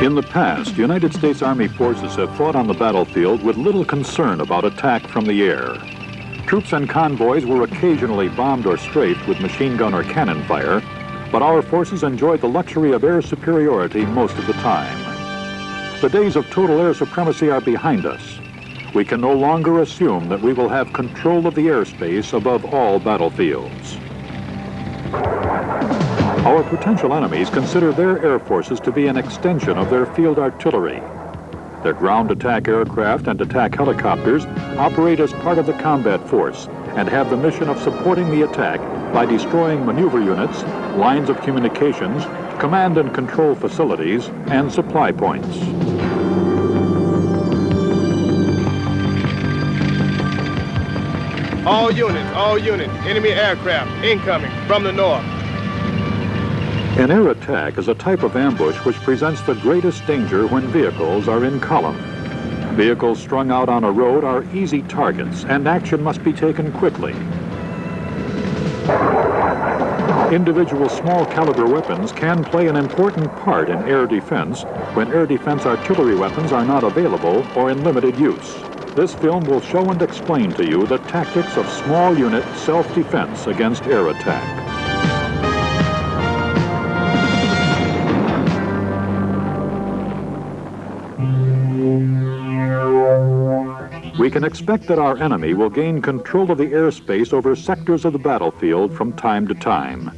In the past, United States Army forces have fought on the battlefield with little concern about attack from the air. Troops and convoys were occasionally bombed or strafed with machine gun or cannon fire, but our forces enjoyed the luxury of air superiority most of the time. The days of total air supremacy are behind us. We can no longer assume that we will have control of the airspace above all battlefields. Our potential enemies consider their air forces to be an extension of their field artillery. Their ground attack aircraft and attack helicopters operate as part of the combat force and have the mission of supporting the attack by destroying maneuver units, lines of communications, command and control facilities, and supply points. All units, enemy aircraft incoming from the north. An air attack is a type of ambush which presents the greatest danger when vehicles are in column. Vehicles strung out on a road are easy targets, and action must be taken quickly. Individual small caliber weapons can play an important part in air defense when air defense artillery weapons are not available or in limited use. This film will show and explain to you the tactics of small unit self-defense against air attack. We can expect that our enemy will gain control of the airspace over sectors of the battlefield from time to time.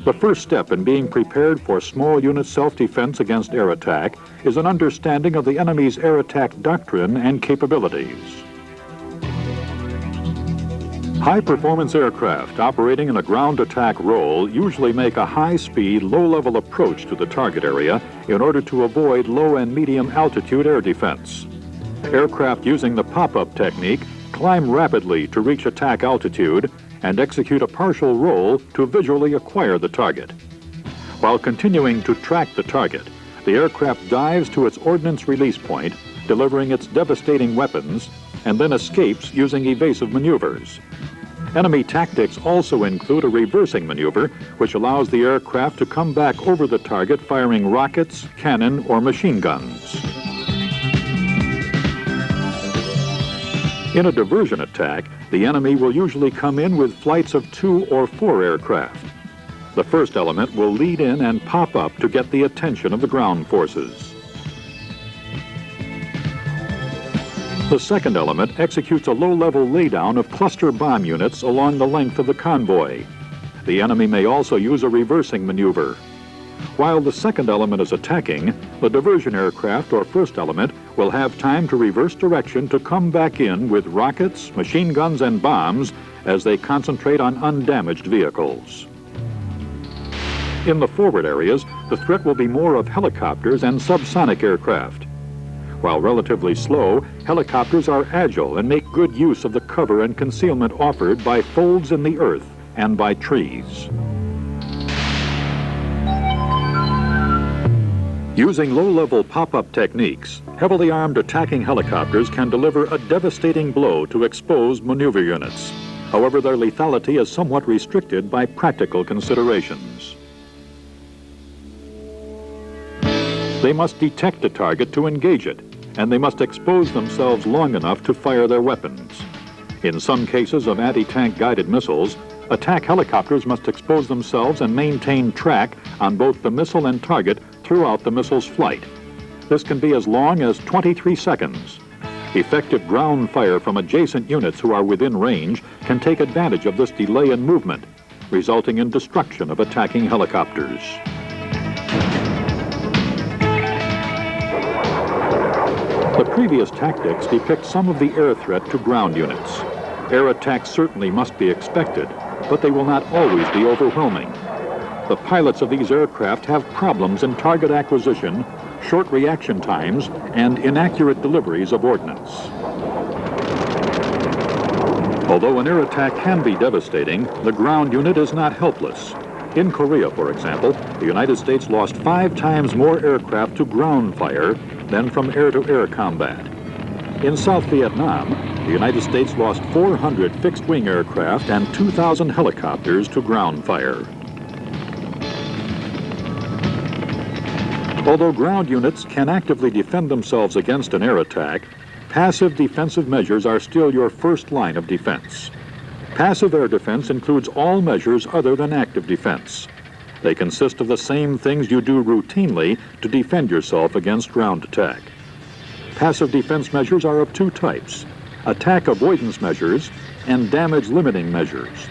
The first step in being prepared for small unit self-defense against air attack is an understanding of the enemy's air attack doctrine and capabilities. High-performance aircraft operating in a ground attack role usually make a high-speed, low-level approach to the target area in order to avoid low and medium altitude air defense. Aircraft using the pop-up technique climb rapidly to reach attack altitude and execute a partial roll to visually acquire the target. While continuing to track the target, the aircraft dives to its ordnance release point, delivering its devastating weapons, and then escapes using evasive maneuvers. Enemy tactics also include a reversing maneuver, which allows the aircraft to come back over the target firing rockets, cannon, or machine guns. In a diversion attack, the enemy will usually come in with flights of 2 or 4 aircraft. The first element will lead in and pop up to get the attention of the ground forces. The second element executes a low-level laydown of cluster bomb units along the length of the convoy. The enemy may also use a reversing maneuver. While the second element is attacking, the diversion aircraft or first element will have time to reverse direction to come back in with rockets, machine guns, and bombs as they concentrate on undamaged vehicles. In the forward areas, the threat will be more of helicopters and subsonic aircraft. While relatively slow, helicopters are agile and make good use of the cover and concealment offered by folds in the earth and by trees. Using low-level pop-up techniques, heavily armed attacking helicopters can deliver a devastating blow to exposed maneuver units. However, their lethality is somewhat restricted by practical considerations. They must detect a target to engage it, and they must expose themselves long enough to fire their weapons. In some cases of anti-tank guided missiles, attack helicopters must expose themselves and maintain track on both the missile and target throughout the missile's flight. This can be as long as 23 seconds. Effective ground fire from adjacent units who are within range can take advantage of this delay in movement, resulting in destruction of attacking helicopters. The previous tactics depict some of the air threat to ground units. Air attacks certainly must be expected, but they will not always be overwhelming. The pilots of these aircraft have problems in target acquisition, short reaction times, and inaccurate deliveries of ordnance. Although an air attack can be devastating, the ground unit is not helpless. In Korea, for example, the United States lost 5 times more aircraft to ground fire than from air-to-air combat. In South Vietnam, the United States lost 400 fixed-wing aircraft and 2,000 helicopters to ground fire. Although ground units can actively defend themselves against an air attack, passive defensive measures are still your first line of defense. Passive air defense includes all measures other than active defense. They consist of the same things you do routinely to defend yourself against ground attack. Passive defense measures are of two types: attack avoidance measures and damage limiting measures.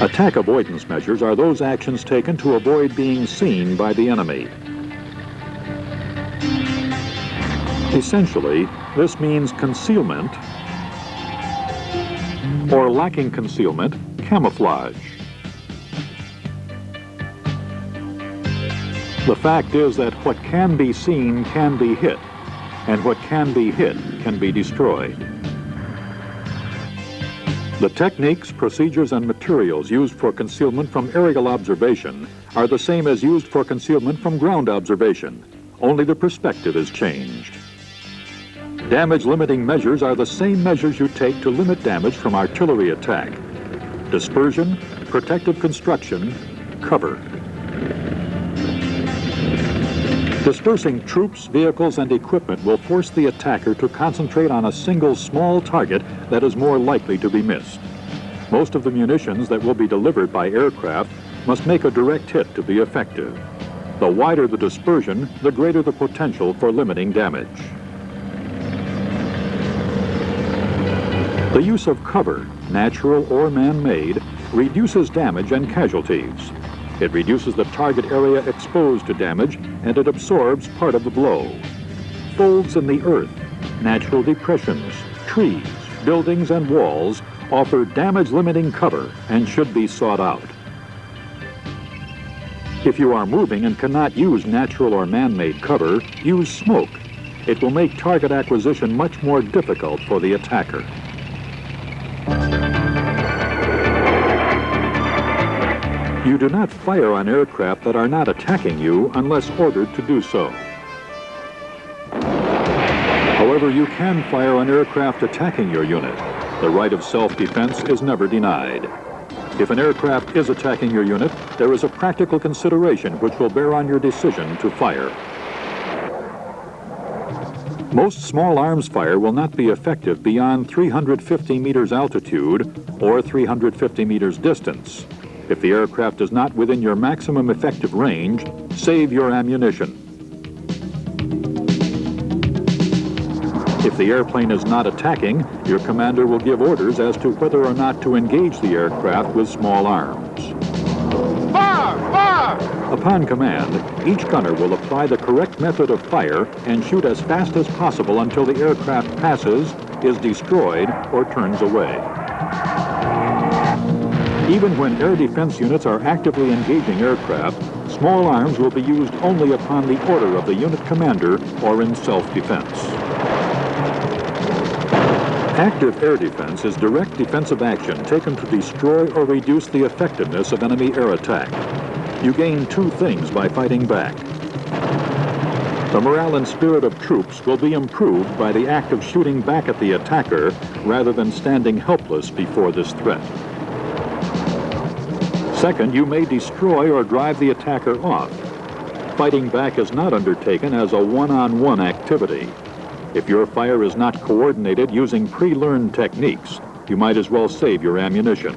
Attack avoidance measures are those actions taken to avoid being seen by the enemy. Essentially, this means concealment, or lacking concealment, camouflage. The fact is that what can be seen can be hit, and what can be hit can be destroyed. The techniques, procedures, and materials used for concealment from aerial observation are the same as used for concealment from ground observation, only the perspective is changed. Damage-limiting measures are the same measures you take to limit damage from artillery attack: dispersion, protective construction, cover. Dispersing troops, vehicles, and equipment will force the attacker to concentrate on a single small target that is more likely to be missed. Most of the munitions that will be delivered by aircraft must make a direct hit to be effective. The wider the dispersion, the greater the potential for limiting damage. The use of cover, natural or man-made, reduces damage and casualties. It reduces the target area exposed to damage, and it absorbs part of the blow. Folds in the earth, natural depressions, trees, buildings, and walls offer damage-limiting cover and should be sought out. If you are moving and cannot use natural or man-made cover, use smoke. It will make target acquisition much more difficult for the attacker. You do not fire on aircraft that are not attacking you unless ordered to do so. However, you can fire on aircraft attacking your unit. The right of self-defense is never denied. If an aircraft is attacking your unit, there is a practical consideration which will bear on your decision to fire. Most small arms fire will not be effective beyond 350 meters altitude or 350 meters distance. If the aircraft is not within your maximum effective range, save your ammunition. If the airplane is not attacking, your commander will give orders as to whether or not to engage the aircraft with small arms. Fire! Fire! Upon command, each gunner will apply the correct method of fire and shoot as fast as possible until the aircraft passes, is destroyed, or turns away. Even when air defense units are actively engaging aircraft, small arms will be used only upon the order of the unit commander or in self-defense. Active air defense is direct defensive action taken to destroy or reduce the effectiveness of enemy air attack. You gain two things by fighting back. The morale and spirit of troops will be improved by the act of shooting back at the attacker rather than standing helpless before this threat. Second, you may destroy or drive the attacker off. Fighting back is not undertaken as a one-on-one activity. If your fire is not coordinated using pre-learned techniques, you might as well save your ammunition.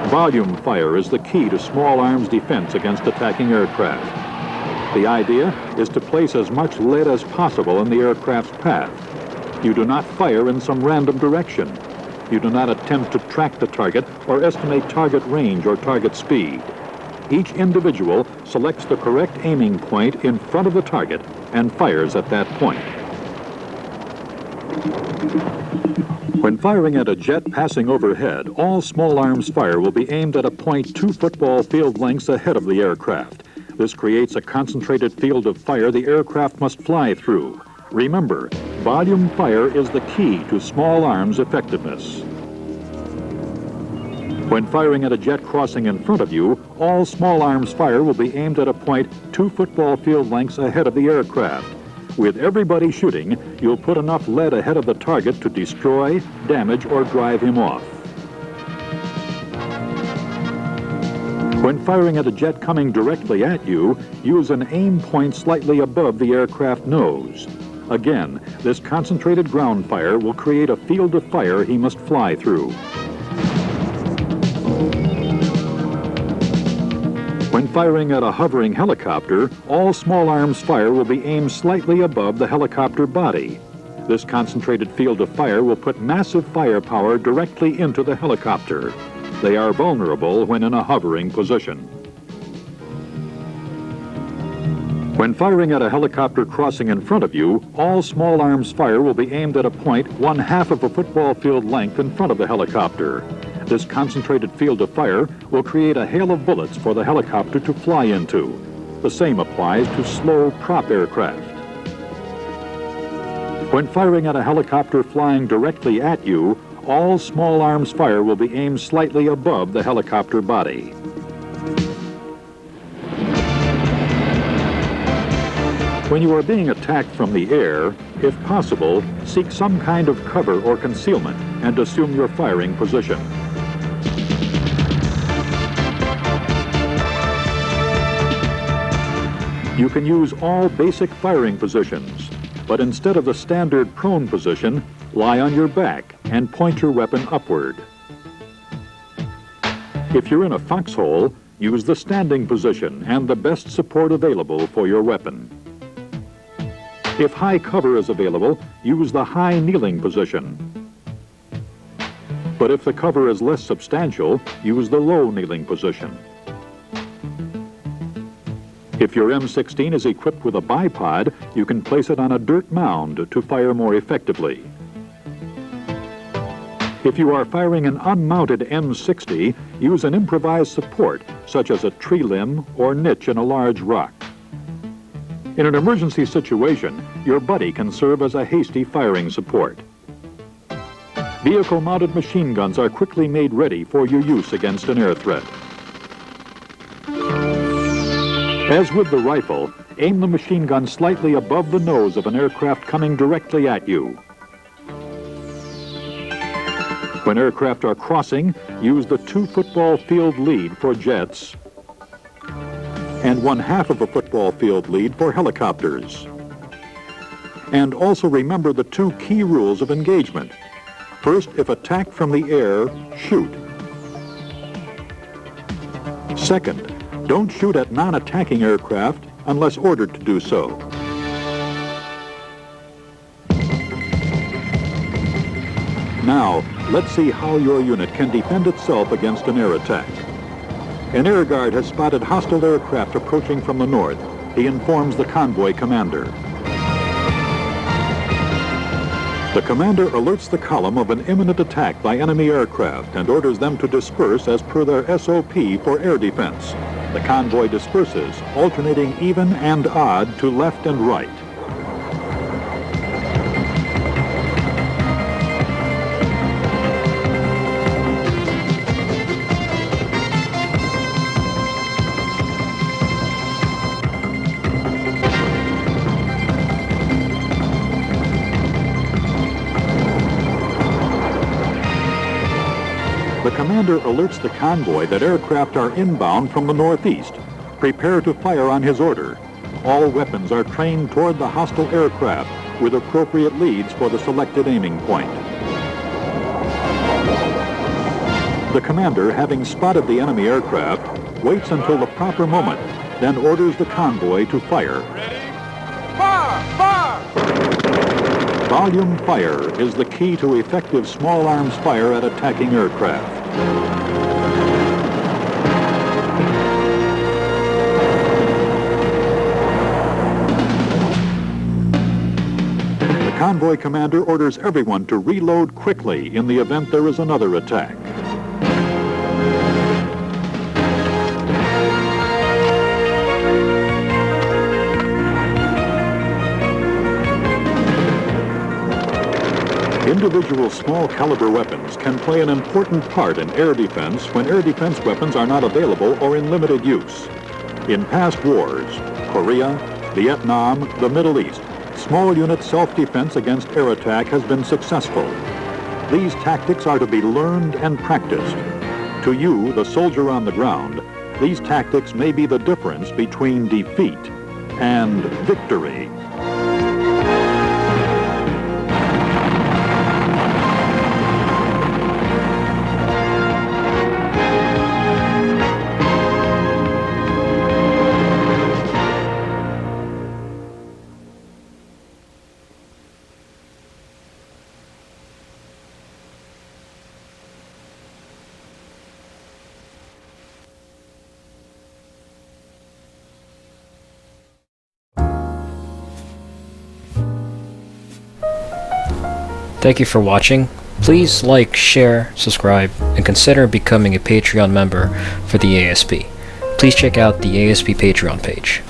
Volume fire is the key to small arms defense against attacking aircraft. The idea is to place as much lead as possible in the aircraft's path. You do not fire in some random direction. You do not attempt to track the target or estimate target range or target speed. Each individual selects the correct aiming point in front of the target and fires at that point. When firing at a jet passing overhead, all small arms fire will be aimed at a point 2 football field lengths ahead of the aircraft. This creates a concentrated field of fire the aircraft must fly through. Remember, volume fire is the key to small arms effectiveness. When firing at a jet crossing in front of you, all small arms fire will be aimed at a point 2 football field lengths ahead of the aircraft. With everybody shooting, you'll put enough lead ahead of the target to destroy, damage, or drive him off. When firing at a jet coming directly at you, use an aim point slightly above the aircraft nose. Again, this concentrated ground fire will create a field of fire he must fly through. When firing at a hovering helicopter, all small arms fire will be aimed slightly above the helicopter body. This concentrated field of fire will put massive firepower directly into the helicopter. They are vulnerable when in a hovering position. When firing at a helicopter crossing in front of you, all small arms fire will be aimed at a point 1/2 of a football field length in front of the helicopter. This concentrated field of fire will create a hail of bullets for the helicopter to fly into. The same applies to slow prop aircraft. When firing at a helicopter flying directly at you, all small arms fire will be aimed slightly above the helicopter body. When you are being attacked from the air, if possible, seek some kind of cover or concealment and assume your firing position. You can use all basic firing positions, but instead of the standard prone position, lie on your back and point your weapon upward. If you're in a foxhole, use the standing position and the best support available for your weapon. If high cover is available, use the high kneeling position. But if the cover is less substantial, use the low kneeling position. If your M16 is equipped with a bipod, you can place it on a dirt mound to fire more effectively. If you are firing an unmounted M60, use an improvised support, such as a tree limb or niche in a large rock. In an emergency situation, your buddy can serve as a hasty firing support. Vehicle-mounted machine guns are quickly made ready for your use against an air threat. As with the rifle, aim the machine gun slightly above the nose of an aircraft coming directly at you. When aircraft are crossing, use the 2 football field lead for jets and 1/2 of a football field lead for helicopters. And also remember the 2 key rules of engagement. First, if attacked from the air, shoot. Second, don't shoot at non-attacking aircraft unless ordered to do so. Now, let's see how your unit can defend itself against an air attack. An air guard has spotted hostile aircraft approaching from the north. He informs the convoy commander. The commander alerts the column of an imminent attack by enemy aircraft and orders them to disperse as per their SOP for air defense. The convoy disperses, alternating even and odd to left and right. The commander alerts the convoy that aircraft are inbound from the northeast. Prepare to fire on his order. All weapons are trained toward the hostile aircraft with appropriate leads for the selected aiming point. The commander, having spotted the enemy aircraft, waits until the proper moment, then orders the convoy to fire. Ready? Fire! Fire! Volume fire is the key to effective small arms fire at attacking aircraft. The convoy commander orders everyone to reload quickly in the event there is another attack. Individual small caliber weapons can play an important part in air defense when air defense weapons are not available or in limited use. In past wars, Korea, Vietnam, the Middle East, small unit self-defense against air attack has been successful. These tactics are to be learned and practiced. To you, the soldier on the ground, these tactics may be the difference between defeat and victory. Thank you for watching. Please like, share, subscribe, and consider becoming a Patreon member for the ASP. Please check out the ASP Patreon page.